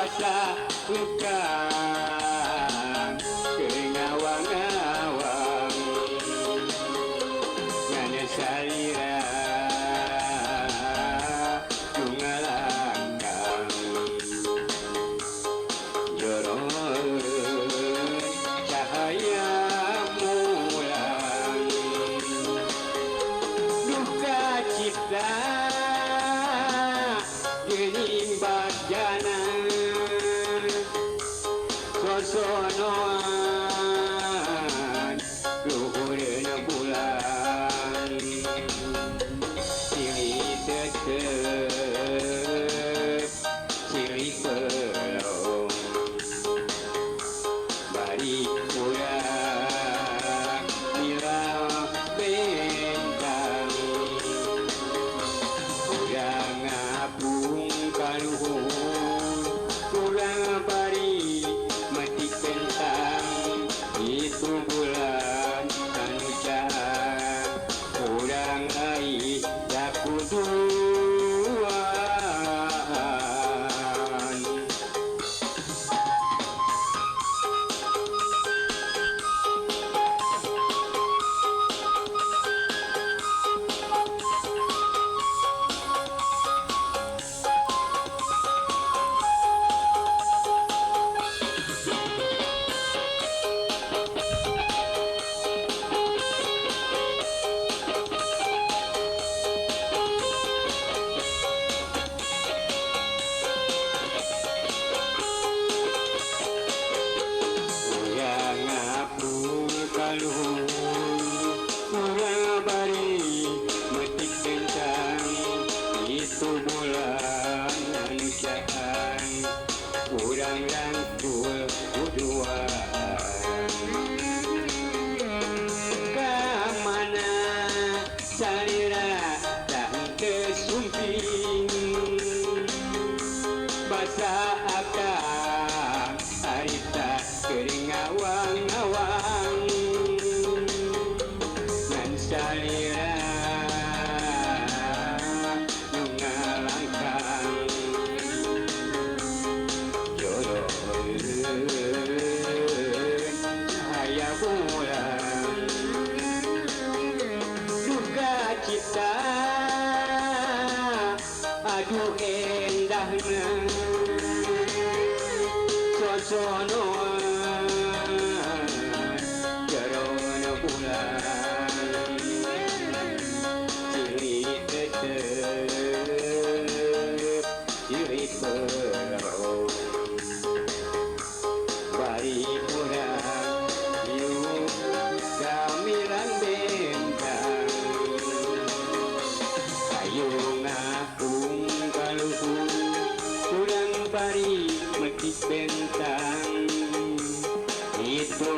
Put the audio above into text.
basa ukang kengawang-awang ngana salira tungalangkang jorong cahaya mulang duka cipta gening bajana sosonoan luhurna bulan silih tetep silih pelong bari urang mila bentang urang ngapung kaluhur urang bari mati kentang itu bulan anu jahat urang ai dakuduan urang ngapung kaluhur urang bari metik kentang itu bulan anu jahat urang rangkul kuduaan kamana salira dan kesumping basa akang harita kering awang-awang ngan salira nungalangkang jodoh cahaya bulan duka cipta aduh endahna sosonoan jarona bulan silih tetep silih pelong bari urang yuk gamilan bentang ayo ngapung kaluhur urang bari metik bentang itu